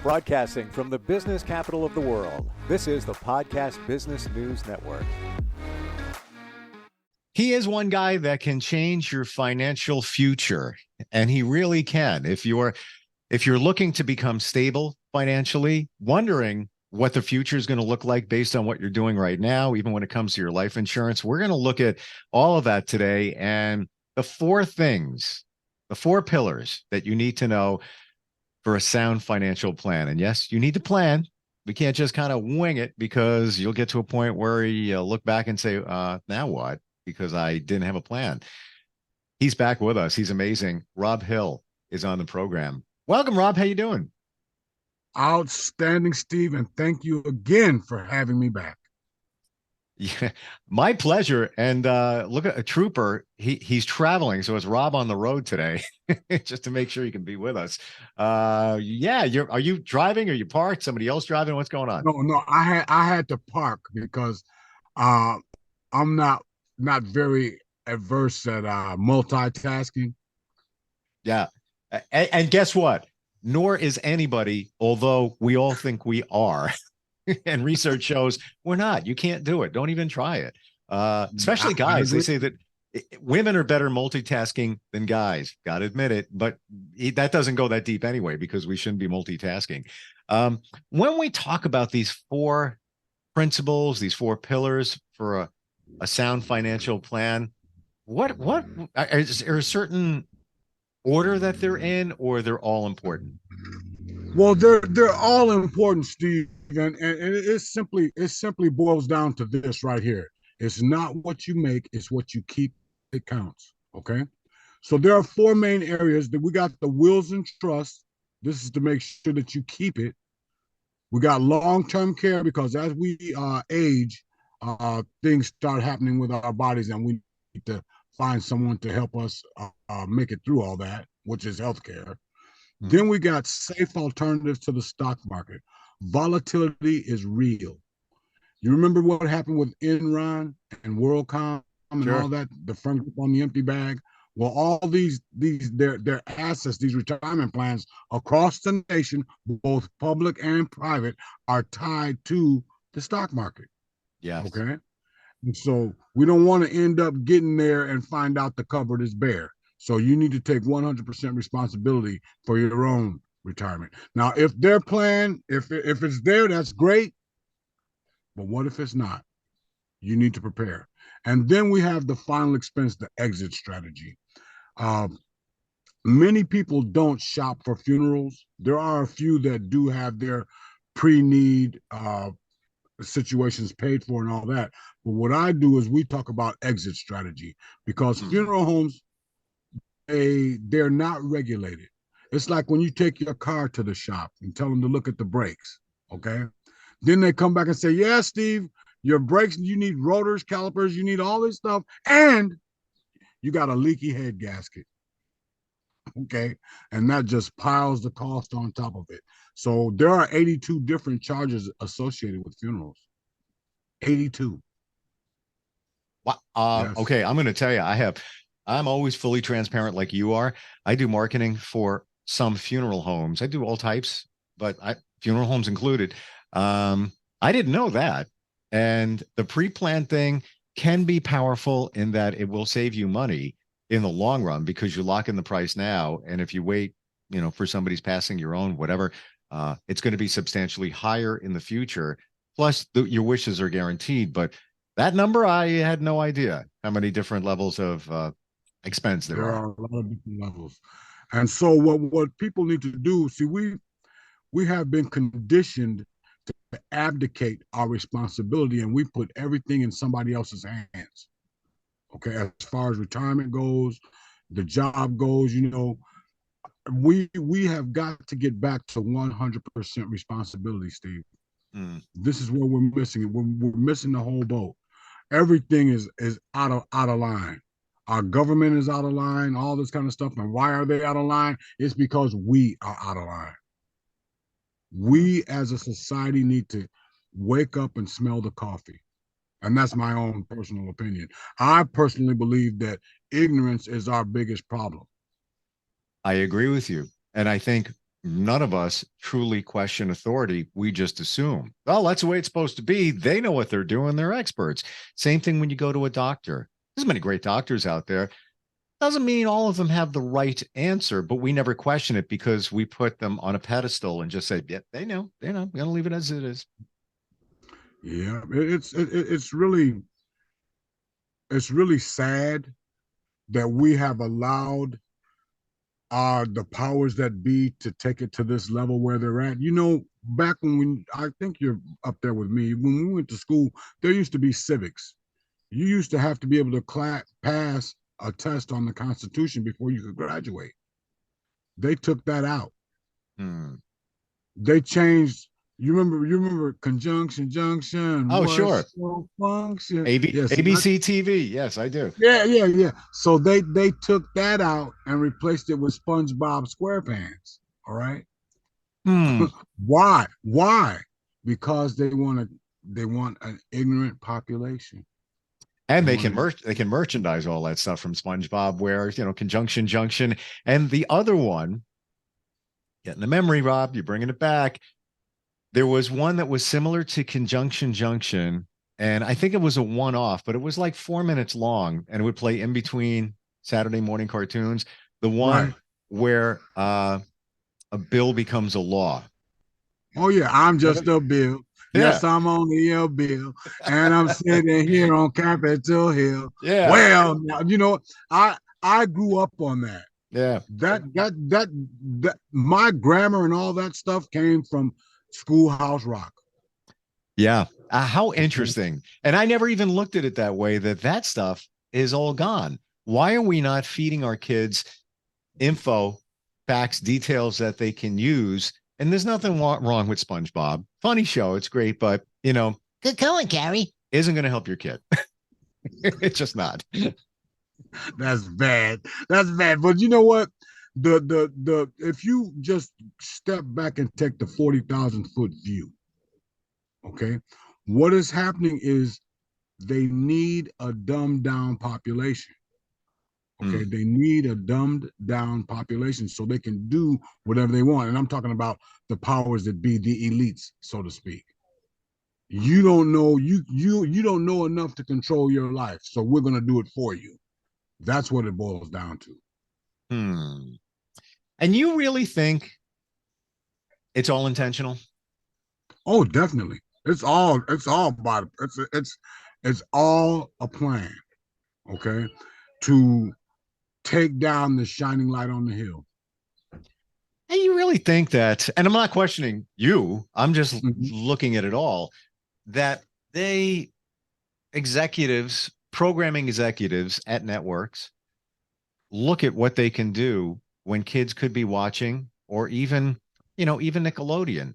Broadcasting from the business capital of the world, this is the Podcast Business News Network. He is one guy that can change your financial future, and he really can. If you're looking to become stable financially, wondering what the future is going to look like based on what you're doing right now, even when it comes to your life insurance, we're going to look at all of that today and the four pillars that you need to know for a sound financial plan. And yes, you need to plan. We can't just kind of wing it, because you'll get to a point where you look back and say, now what? Because I didn't have a plan. He's back with us. He's amazing. Robb Hill is on the program. Welcome, Robb. How you doing? Outstanding, Steve, and thank you again for having me back. Yeah, my pleasure. And look at a trooper. He's traveling, so it's Robb on the road today, just to make sure you can be with us. Are you driving? Are you parked? Somebody else driving? What's going on? No, I had to park because I'm not very adverse at multitasking. Yeah, and guess what? Nor is anybody, although we all think we are. And research shows we're not. You can't do it. Don't even try it. Especially guys. They say that women are better multitasking than guys. Got to admit it. But that doesn't go that deep anyway, because we shouldn't be multitasking. When we talk about these four principles, these four pillars for a sound financial plan, what is there a certain order that they're in, or they're all important? Well, they're all important, Steve, and it simply boils down to this right here. It's not what you make, it's what you keep. It counts. Okay. So there are four main areas that we got: the wills and trust. This is to make sure that you keep it. We got long-term care, because as we age, things start happening with our bodies, and we need to find someone to help us make it through all that, which is healthcare. Then we got safe alternatives to the stock market. Volatility is real. You remember what happened with Enron and WorldCom and Sure. all that, the front group on the empty bag? Well, all their assets, these retirement plans across the nation, both public and private, are tied to the stock market. Yes. Okay. And so we don't want to end up getting there and find out the cupboard is bare. So you need to take 100% responsibility for your own retirement. Now, if their plan, if it's there, that's great. But what if it's not? You need to prepare. And then we have the final expense, the exit strategy. Many people don't shop for funerals. There are a few that do have their pre-need situations paid for and all that. But what I do is we talk about exit strategy, because funeral homes, they're not regulated. It's like when you take your car to the shop and tell them to look at the brakes, okay? Then they come back and say, yeah, Steve, your brakes, you need rotors, calipers, you need all this stuff, and you got a leaky head gasket, okay? And that just piles the cost on top of it. So there are 82 different charges associated with funerals. 82. Yes. Okay, I'm going to tell you, I'm always fully transparent like you are. I do marketing for some funeral homes. I do all types, but funeral homes included. I didn't know that. And the pre-plan thing can be powerful in that it will save you money in the long run, because you lock in the price now. And if you wait, for somebody's passing, your own, whatever, it's going to be substantially higher in the future. Plus, your wishes are guaranteed. But that number, I had no idea how many different levels of expense there are. There are a lot of different levels. And so what people need to do, see, we have been conditioned to abdicate our responsibility, and we put everything in somebody else's hands. Okay, as far as retirement goes, the job goes, we have got to get back to 100% responsibility, Steve. This is where we're missing it. We're missing the whole boat. Everything is out of line. Our government is out of line, all this kind of stuff. And why are they out of line? It's because we are out of line. We as a society need to wake up and smell the coffee. And that's my own personal opinion. I personally believe that ignorance is our biggest problem. I agree with you. And I think none of us truly question authority. We just assume, oh, that's the way it's supposed to be. They know what they're doing. They're experts. Same thing when you go to a doctor. There's many great doctors out there. Doesn't mean all of them have the right answer, but we never question it because we put them on a pedestal and just say, yeah, they know. We're going to leave it as it is. Yeah, it's really sad that we have allowed the powers that be to take it to this level where they're at. Back I think you're up there with me, when we went to school, there used to be civics. You used to have to be able to pass a test on the Constitution before you could graduate. They took that out. Hmm. They changed. You remember conjunction, junction, Oh, sure. what's your function? Yes, ABC TV. Yes, I do. yeah. So they took that out and replaced it with SpongeBob SquarePants. All right. Hmm. Why? Why? Because they want an ignorant population. And They they want can merchandise all that stuff from SpongeBob, where conjunction junction, and the other one, getting the memory, Rob, you're bringing it back. There was one that was similar to conjunction junction, and I think it was a one-off, but it was like 4 minutes long, and it would play in between Saturday morning cartoons. The right. one where a bill becomes a law. Oh yeah, I'm just a bill. Yeah, Yes, I'm only a bill, and I'm sitting here on Capitol Hill. yeah, Well, now, I grew up on that. yeah. That my grammar and all that stuff came from Schoolhouse Rock. Yeah. How Okay. interesting. And I never even looked at it that way, that stuff is all gone. Why are we not feeding our kids info, facts, details that they can use? And there's nothing wrong with SpongeBob. Funny show. It's great, but, good going, Gary. Isn't going to help your kid. It's just not. That's bad. That's bad. But you know what? The if you just step back and take the 40,000-foot view, okay, what is happening is they need a dumbed down population. Okay, Hmm. they need a dumbed down population so they can do whatever they want. And I'm talking about the powers that be, the elites, so to speak. You don't know enough to control your life, so we're gonna do it for you. That's what it boils down to. Hmm. And you really think it's all intentional? Oh, definitely. It's all about it's all a plan, okay, to take down the shining light on the hill. And you really think that, and I'm not questioning you, I'm just Mhm. looking at it all, that they executives, programming executives at networks look at what they can do when kids could be watching, or even Nickelodeon,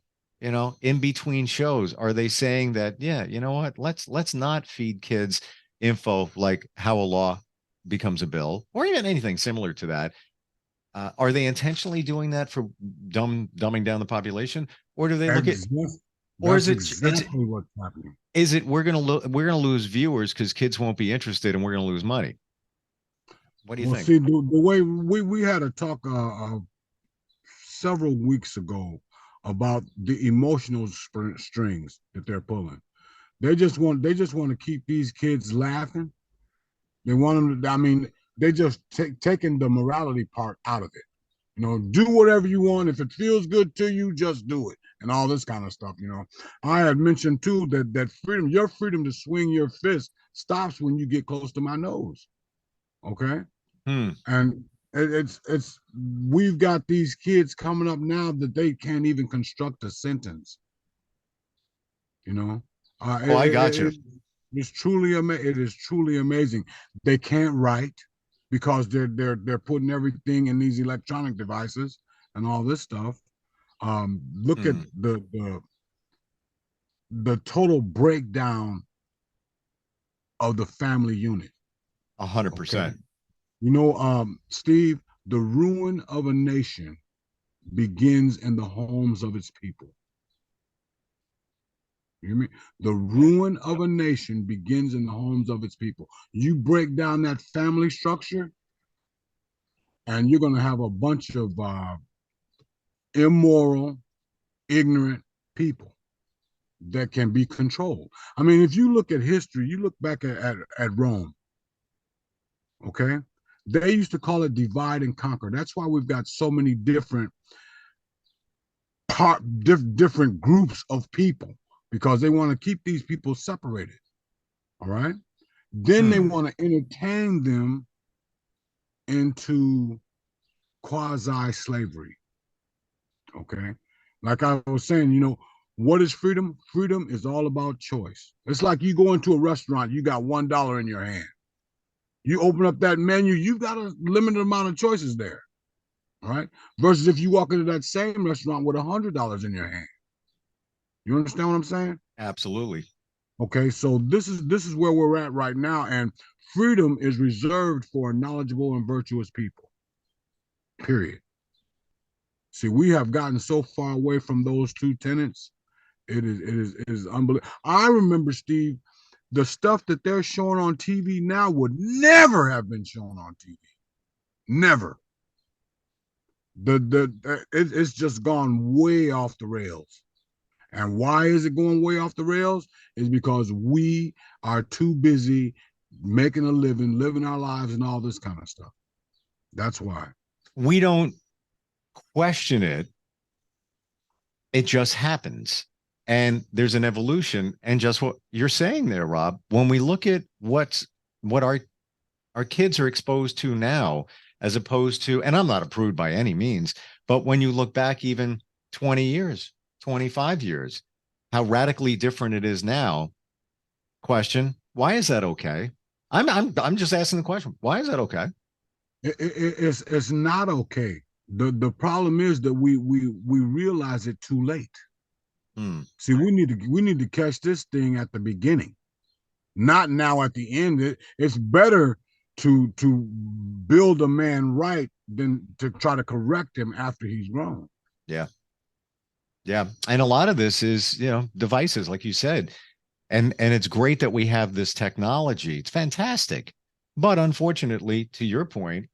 in between shows. Are they saying that, yeah, you know what, let's not feed kids info like how a law becomes a bill, or even anything similar to that? Are they intentionally doing that for dumbing down the population, or do they look at, Exactly. or is That's it's exactly what's happening. is it we're gonna lose viewers because kids won't be interested and we're gonna lose money? What do you Well, think? see, the way we had a talk several weeks ago about the emotional strings that they're pulling. They just want to keep these kids laughing. They want them to. I mean, they just taking the morality part out of it. Do whatever you want. If it feels good to you, just do it, and all this kind of stuff. I had mentioned too that freedom, your freedom to swing your fist, stops when you get close to my nose. Okay, Hmm. and it's we've got these kids coming up now that they can't even construct a sentence. You know, uh, Oh, it, I it, got you. it, it is truly amazing. They can't write because they're putting everything in these electronic devices and all this stuff. Look at Hmm. the total breakdown of the family unit. A hundred Okay, percent. Steve, the ruin of a nation begins in the homes of its people. You hear me? The ruin of a nation begins in the homes of its people. You break down that family structure, and you're going to have a bunch of immoral, ignorant people that can be controlled. I mean, if you look at history, you look back at Rome, okay? They used to call it divide and conquer. That's why we've got so many different groups of people, because they want to keep these people separated. All right. Then they want to entertain them into quasi slavery. Okay. Like I was saying, what is freedom? Freedom is all about choice. It's like you go into a restaurant, you got $1 in your hand. You open up that menu, you've got a limited amount of choices there. All right. Versus if you walk into that same restaurant with $100 in your hand. You understand what I'm saying? Absolutely. Okay, so this is where we're at right now, and freedom is reserved for knowledgeable and virtuous people. Period. See, we have gotten so far away from those two tenets. It is unbelievable. I remember, Steve, the stuff that they're showing on TV now would never have been shown on TV. Never. It's just gone way off the rails. And why is it going way off the rails? Is because we are too busy making a living, living our lives, and all this kind of stuff. That's why. We don't question it. It just happens. And there's an evolution. And just what you're saying there, Rob, when we look at what our kids are exposed to now, as opposed to, and I'm not a prude by any means, but when you look back even 20 years, 25 years, how radically different it is now. Question, why is that okay? I'm just asking the question. Why is that okay? It's not okay. The problem is that we realize it too late. See, we need to catch this thing at the beginning, not now at the end. It's better to build a man right than to try to correct him after he's grown. Yeah. Yeah. And a lot of this is, devices, like you said. And it's great that we have this technology. It's fantastic. But unfortunately, to your point,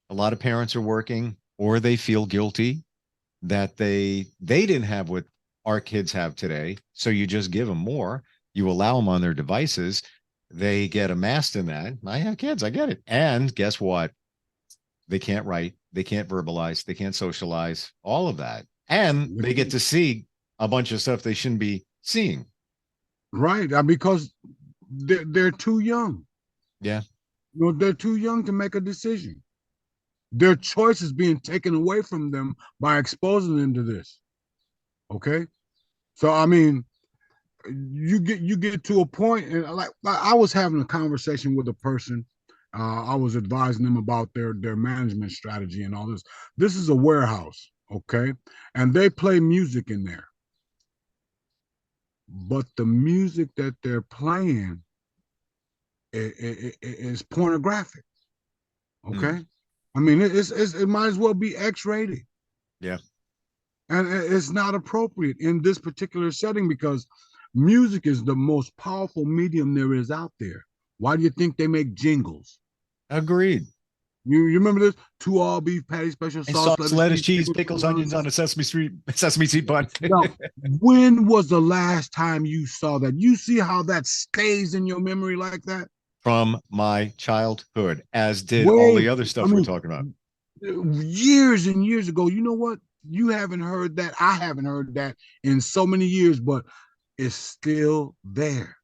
a lot of parents are working, or they feel guilty that they didn't have what our kids have today. So you just give them more. You allow them on their devices. They get amassed in that. I have kids. I get it. And guess what? They can't write. They can't verbalize. They can't socialize. All of that. And they get to see a bunch of stuff they shouldn't be seeing. Right. Because they're too young. Yeah. They're too young to make a decision. Their choice is being taken away from them by exposing them to this. Okay. So, I mean, you get to a point, and like I was having a conversation with a person. I was advising them about their management strategy and all this. This is a warehouse, okay, and they play music in there, but the music that they're playing is pornographic. Okay, I mean it might as well be X-rated. Yeah, and it's not appropriate in this particular setting because music is the most powerful medium there is out there. Why do you think they make jingles? agreed. You remember this? 2 all beef patty, special sauce, lettuce, cheese, pickles, onions on a sesame seed bun. Now, when was the last time you saw that? You see how that stays in your memory like that? From my childhood, as did all the other stuff we're talking about. Years and years ago. You know what? You haven't heard that. I haven't heard that in so many years, but it's still there.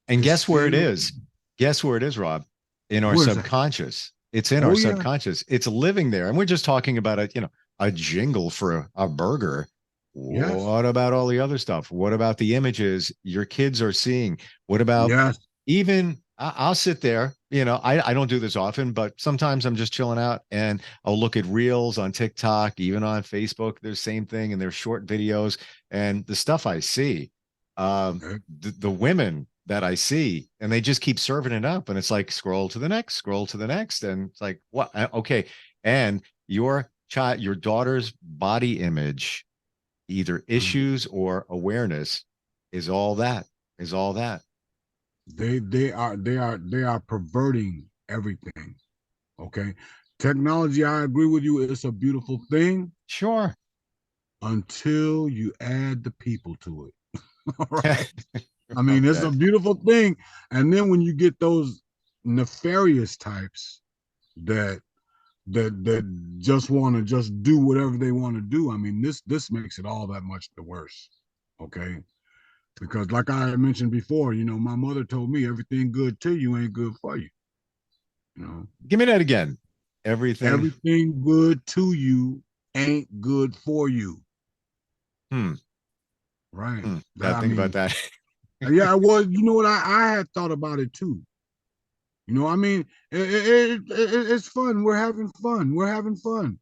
And guess where it is? Guess where it is, Rob? In our subconscious. It's in our subconscious. It's living there. And we're just talking about a jingle for a burger. Yes. What about all the other stuff? What about the images your kids are seeing? What about even I'll sit there, I don't do this often, but sometimes I'm just chilling out and I'll look at reels on TikTok, even on Facebook. There's the same thing, and there's short videos, and the stuff I see, the women that I see, and they just keep serving it up, and it's like scroll to the next, and it's like, what? Okay. And your daughter's body image, either issues or awareness, is all that. They are perverting everything. Okay. Technology, I agree with you, it's a beautiful thing. Sure. until you add the people to it. All right. I mean, it's Okay. a beautiful thing. And then when you get those nefarious types that that just want to just do whatever they want to do, I mean, this makes it all that much the worse. Okay. Because like I mentioned before, my mother told me everything good to you ain't good for you. You know, Give me that again. Everything. everything good to you ain't good for you. Hmm. Right. Gotta I think about mean, that. yeah, well, you know what? I had thought about it too. I mean, it's fun. We're having fun. We're having fun.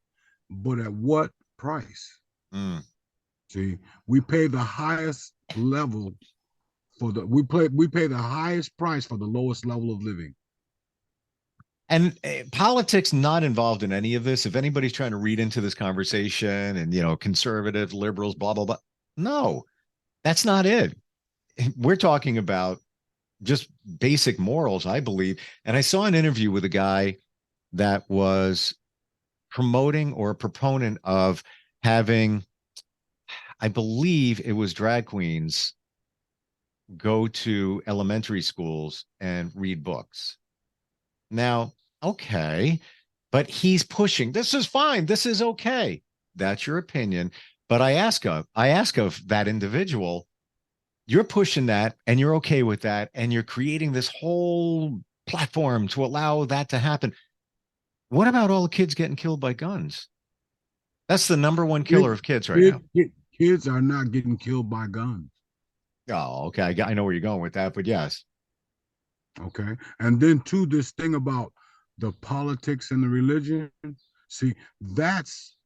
But at what price? Hmm. See, we pay the highest level we pay the highest price for the lowest level of living. And politics not involved in any of this. If anybody's trying to read into this conversation and, conservative, liberals, blah, blah, blah. No, that's not it. We're talking about just basic morals, I believe. And I saw an interview with a guy that was promoting or a proponent of having, I believe it was drag queens go to elementary schools and read books. Now, okay, but he's pushing. This is fine. This is okay. That's your opinion. But I ask of that individual, you're pushing that and you're okay with that, and you're creating this whole platform to allow that to happen. What about all the kids getting killed by guns? That's the number one killer Kid, of kids right now. kids are not getting killed by guns. Oh, okay. I know where you're going with that, but yes. Okay. And then too, this thing about the politics and the religion, see, that's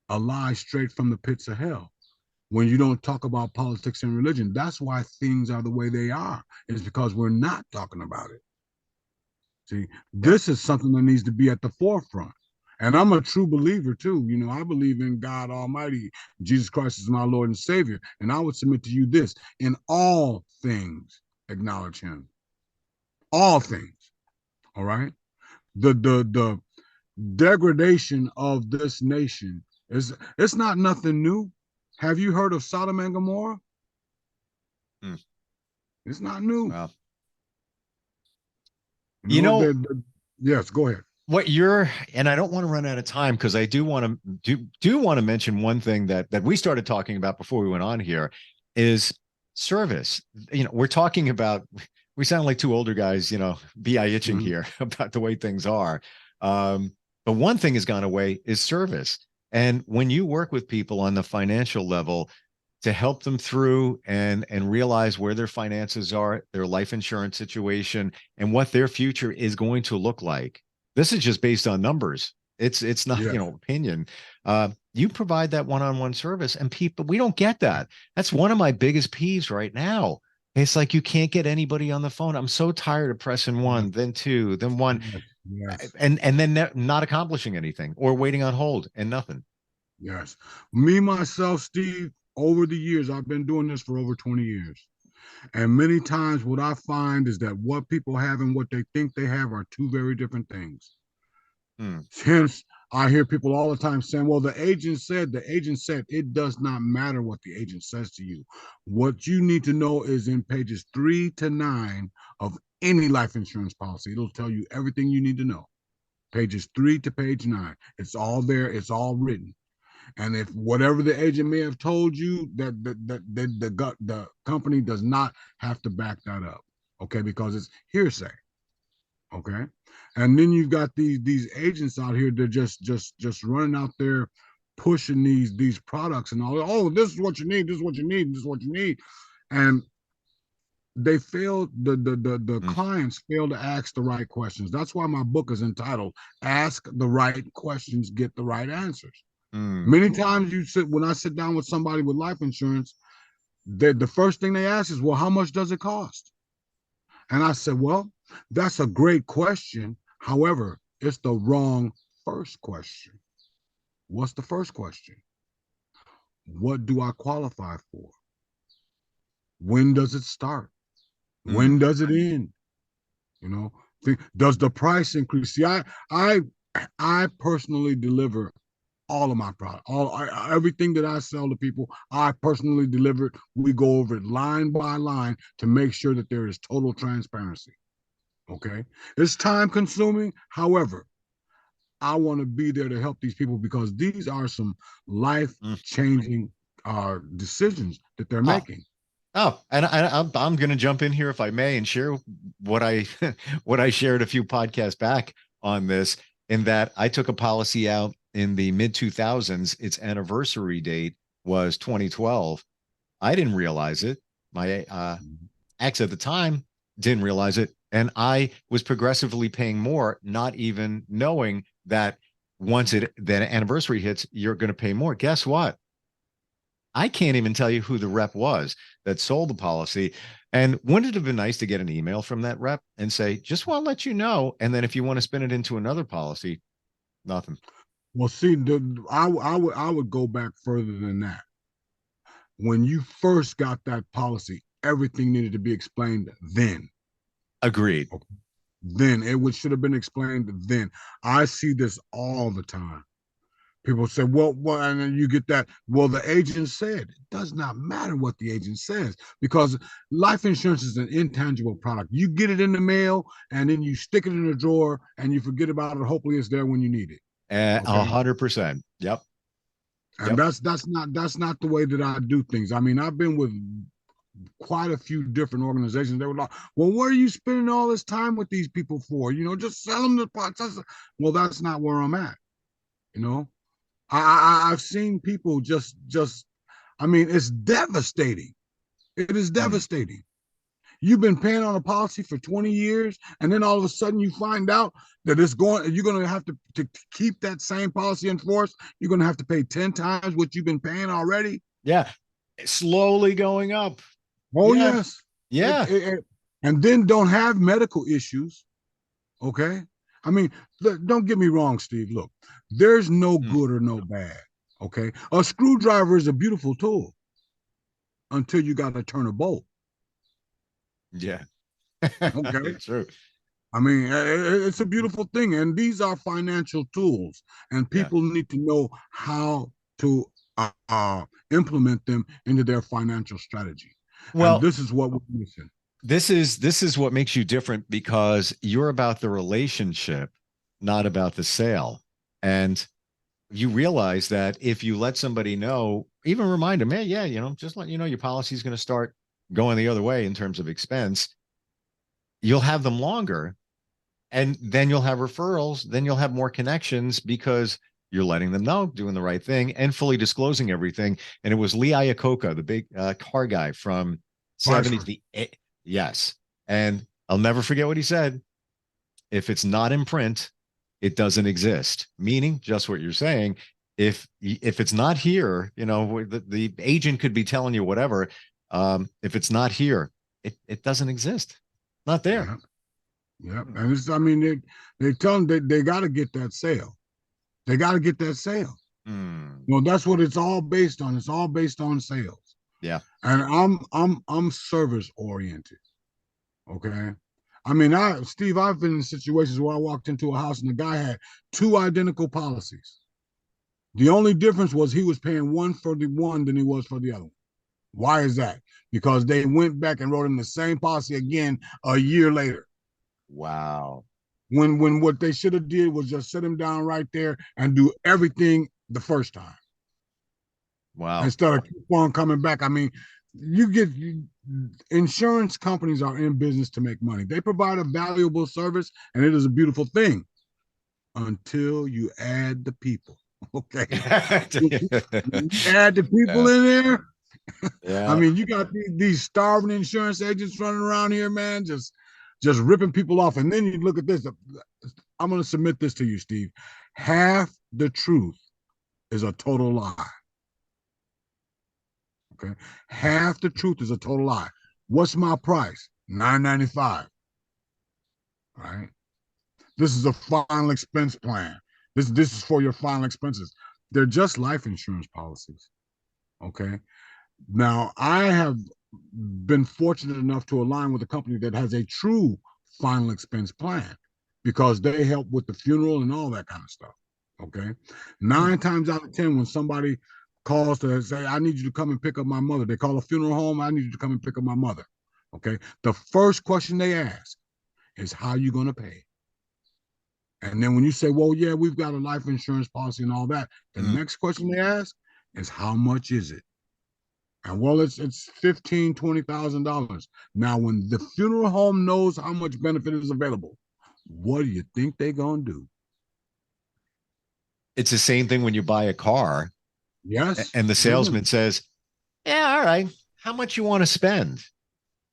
a lie straight from the pits of hell. When you don't talk about politics and religion, that's why things are the way they are. It's because we're not talking about it. See, Yeah. this is something that needs to be at the forefront. And I'm a true believer too. I believe in God Almighty. Jesus Christ is my Lord and Savior. And I would submit to you this: in all things, acknowledge him. All things. All right. The degradation of this nation it's not nothing new. Have you heard of Sodom and Gomorrah? Hmm. It's not new. Well, You you know, know, yes, go ahead. what you're, and I don't want to run out of time because I do want to do want to mention one thing that we started talking about before we went on here is service. We're talking about, we sound like two older guys, be itching Mhm. here about the way things are. But one thing has gone away is service. And when you work with people on the financial level to help them through and realize where their finances are, their life insurance situation, and what their future is going to look like. This is just based on numbers. It's not, Yes, opinion. You provide that one-on-one service, and people, we don't get that. That's one of my biggest peeves right now. It's like you can't get anybody on the phone. I'm so tired of pressing yes, one, then two, then one, yes, yes, and then not accomplishing anything or waiting on hold and nothing. yes. Me, myself, Steve, over the years, I've been doing this for over 20 years. And many times what I find is that what people have and what they think they have are two very different things. Hmm. Hence, I hear people all the time saying, well, the agent said, it does not matter what the agent says to you. What you need to know is in pages 3 to 9 of any life insurance policy. It'll tell you everything you need to know. Pages 3 to page 9. It's all there, it's all written. And if whatever the agent may have told you, the company does not have to back that up. Okay, because it's hearsay. Okay. And then you've got these agents out here that just running out there pushing these products and all. Oh, this is what you need, this is what you need, this is what you need. And they fail, the Hmm. clients fail to ask the right questions. That's why my book is entitled Ask the Right Questions, Get the Right Answers. Hmm. Many times when I sit down with somebody with life insurance, the first thing they ask is, well, how much does it cost? And I said, well, that's a great question. However, it's the wrong first question. What's the first question? What do I qualify for? When does it start? Hmm. When does it end? You know, does the price increase? See, I personally deliver all of my product, everything that I sell to people, I personally deliver it. We go over it line by line to make sure that there is total transparency. Okay, it's time consuming. However, I want to be there to help these people because these are some life Mm. changing decisions that they're Oh, making. oh, and I'm going to jump in here if I may and share what I what I shared a few podcasts back on this. In that I took a policy out in the mid 2000s. Its anniversary date was 2012. I didn't realize it. My ex at the time didn't realize it, and I was progressively paying more, not even knowing that once it that anniversary hits, you're going to pay more. Guess what? I can't even tell you who the rep was that sold the policy. And wouldn't it have been nice to get an email from that rep and say, just want to let you know. And then if you want to spin it into another policy, nothing. Well, see, I would go back further than that. When you first got that policy, everything needed to be explained then. Agreed. Okay. Then should have been explained then. I see this all the time. People say, well, and then you get that. Well, the agent said it does not matter what the agent says because life insurance is an intangible product. You get it in the mail and then you stick it in a drawer and you forget about it. Hopefully, it's there when you need it. Okay, 100%. Yep. and Yep. that's not the way that I do things. I mean, I've been with quite a few different organizations. They were like, well, what are you spending all this time with these people for? Just sell them the pots. Well, that's not where I'm at. You know, I've seen people just. I mean, it's devastating. It is Mm. devastating. You've been paying on a policy for 20 years, and then all of a sudden you find out that you're going to have to keep that same policy in force. You're going to have to pay 10 times what you've been paying already. Yeah. Slowly going up. Oh, Yeah. yes. Yeah. And then don't have medical issues. Okay. I mean, don't get me wrong, Steve. Look, there's no Mm. good or no bad. Okay. A screwdriver is a beautiful tool until you got to turn a bolt. Yeah. Okay. True. I mean, it's a beautiful thing. And these are financial tools, and Yeah. people need to know how to implement them into their financial strategy. And Well, this is what we're missing. this is what makes you different because you're about the relationship, not about the sale. And you realize that if you let somebody know, even remind them, hey, yeah, just let you know your policy is going to start going the other way in terms of expense, you'll have them longer. And then you'll have referrals, then you'll have more connections because you're letting them know, doing the right thing, and fully disclosing everything. And it was Lee Iacocca, the big car guy from 70s. Chrysler. Yes. And I'll never forget what he said. If it's not in print, it doesn't exist. Meaning, just what you're saying. If it's not here, the agent could be telling you whatever. If it's not here, it doesn't exist. Not there. Yeah. Yeah. And I mean, they tell them they got to get that sale. They got to get that sale. Hmm. That's what it's all based on. It's all based on sales. Yeah. And I'm service oriented. Okay. I mean, Steve, I've been in situations where I walked into a house and the guy had two identical policies. The only difference was he was paying one for the one than he was for the other one. Why is that? Because they went back and wrote him the same policy again a year later. Wow. When what they should have did was just sit him down right there and do everything the first time Wow. instead of keep on coming back. I mean, insurance companies are in business to make money. They provide a valuable service, and it is a beautiful thing until you add the people. Okay, you add the people Yeah. in there. I Yeah. mean, you got these starving insurance agents running around here, man, just ripping people off. And then you look at this. I'm going to submit this to you, Steve. Half the truth is a total lie. Okay, half the truth is a total lie. What's my price? $9.95. Right. This is a final expense plan. This is for your final expenses. They're just life insurance policies. Okay. Now I have been fortunate enough to align with a company that has a true final expense plan because they help with the funeral and all that kind of stuff. Okay. 9 times out of 10, when somebody calls to say, I need you to come and pick up my mother, they call a funeral home, I need you to come and pick up my mother. Okay. The first question they ask is, how you going to pay? And then when you say, well, yeah, we've got a life insurance policy and all that, the next question they ask is, how much is it? And well, it's $15,000-$20,000. Now, when the funeral home knows how much benefit is available, what do you think they're gonna do? It's the same thing when you buy a car Yes. and the salesman says, yeah, all right, how much you want to spend?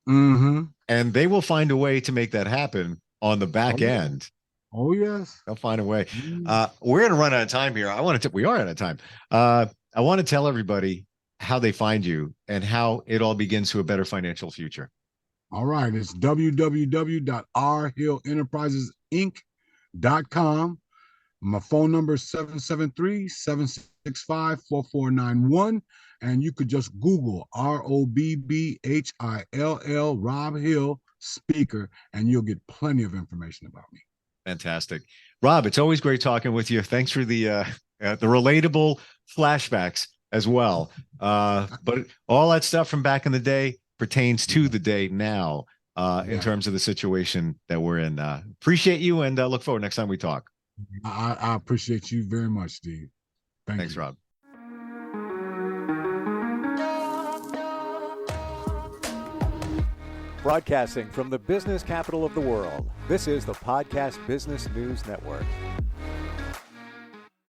Mm-hmm. And they will find a way to make that happen on the back end. Oh, yes. They'll find a way. We're going to run out of time here. We are out of time. I want to tell everybody how they find you and how it all begins to a better financial future. All right. It's www.rhillenterprisesinc.com. My phone number is 773-765-4491. And you could just Google ROBBHILL Robb Hill speaker, and you'll get plenty of information about me. Fantastic. Rob, it's always great talking with you. Thanks for the relatable flashbacks as well. But all that stuff from back in the day pertains to the day now in terms of the situation that we're in. Appreciate you and look forward next time we talk. I appreciate you very much, Steve. Thanks, you. Rob. Broadcasting from the business capital of the world, this is the Podcast Business News Network.